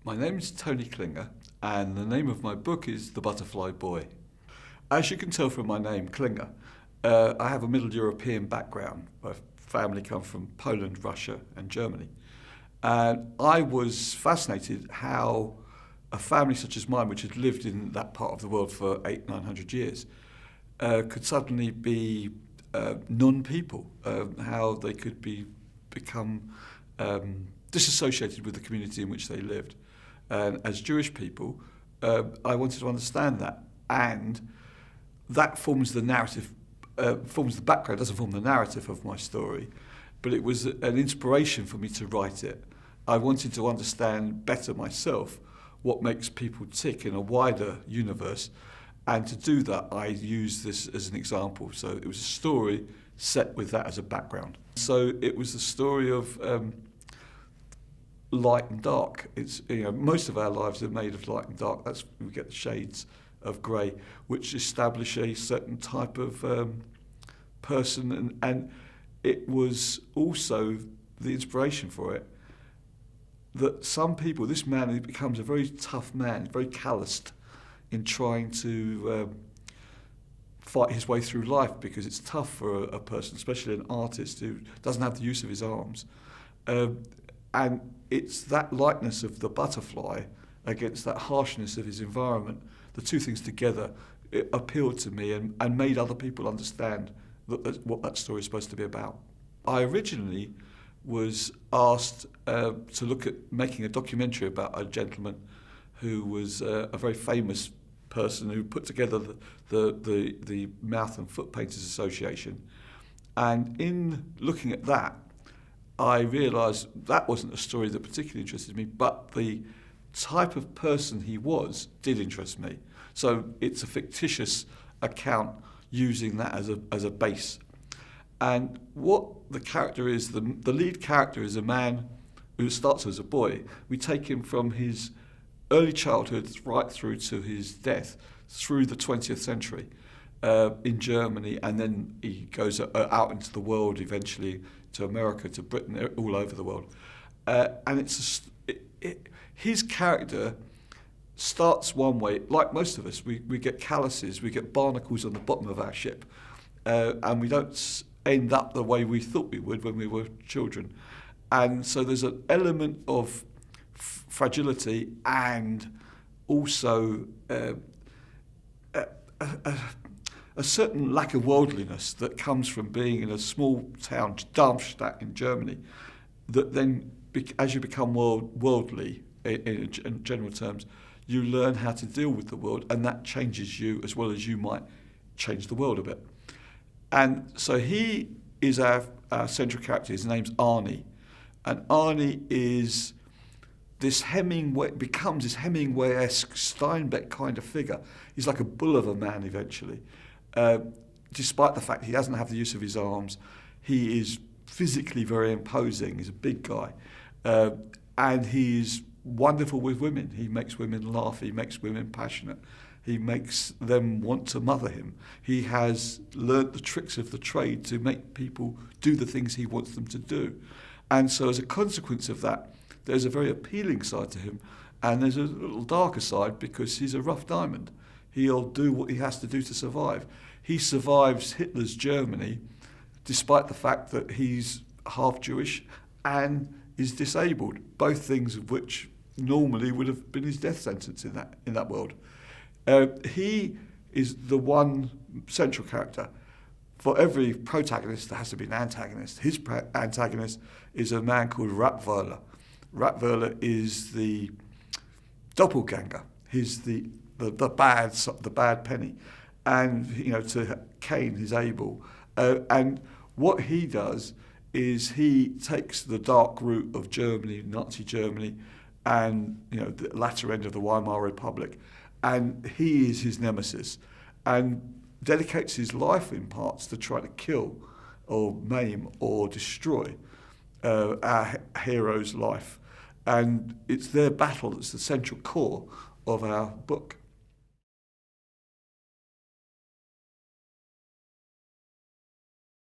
My name is Tony Klinger, and the name of my book is The Butterfly Boy. As you can tell from my name, Klinger, I have a Middle European background. My family come from Poland, Russia, and Germany. And I was fascinated how a family such as mine, which had lived in that part of the world for 800-900 years, could suddenly be non-people, how they could become disassociated with the community in which they lived. And as Jewish people, I wanted to understand that, and that forms the narrative, forms the background, doesn't form the narrative of my story, but it was an inspiration for me to write it. I wanted to understand better myself what makes people tick in a wider universe, and to do that I used this as an example. So it was a story set with that as a background. So it was the story of light and dark. It's, most of our lives are made of light and dark. That's we get the shades of grey, which establish a certain type of person, and it was also the inspiration for it that some people, this man, he becomes a very tough man, very calloused in trying to fight his way through life, because it's tough for a person, especially an artist who doesn't have the use of his arms. And it's that lightness of the butterfly against that harshness of his environment, the two things together, it appealed to me and made other people understand what that story is supposed to be about. I originally was asked to look at making a documentary about a gentleman who was a very famous person who put together the Mouth and Foot Painters Association. And in looking at that, I realised that wasn't a story that particularly interested me, but the type of person he was did interest me. So it's a fictitious account using that as a base. And what the character is, the lead character is a man who starts as a boy. We take him from his early childhood right through to his death, through the 20th century in Germany, and then he goes out into the world eventually, to America, to Britain, all over the world. And his character starts one way. Like most of us, we get calluses, we get barnacles on the bottom of our ship, and we don't end up the way we thought we would when we were children. And so there's an element of fragility and also a certain lack of worldliness that comes from being in a small town, Darmstadt in Germany, that then, as you become worldly in general terms, you learn how to deal with the world, and that changes you as well as you might change the world a bit. And so he is our central character. His name's Arnie, and Arnie is this becomes this Hemingway-esque Steinbeck kind of figure. He's like a bull of a man eventually. Despite the fact he doesn't have the use of his arms, he is physically very imposing. He's a big guy. And he's wonderful with women. He makes women laugh. He makes women passionate. He makes them want to mother him. He has learnt the tricks of the trade to make people do the things he wants them to do. And so as a consequence of that, there's a very appealing side to him, and there's a little darker side because he's a rough diamond. He'll do what he has to do to survive. He survives Hitler's Germany despite the fact that he's half Jewish and is disabled, both things of which normally would have been his death sentence in that world. He is the one central character. For every protagonist, there has to be an antagonist. His antagonist is a man called Ratweiler. Ratweiler is the doppelganger. He's the bad penny, and to Cain, his Abel. And what he does is he takes the dark route of Germany, Nazi Germany, and the latter end of the Weimar Republic, and he is his nemesis, and dedicates his life in parts to try to kill or maim or destroy our hero's life. And it's their battle that's the central core of our book.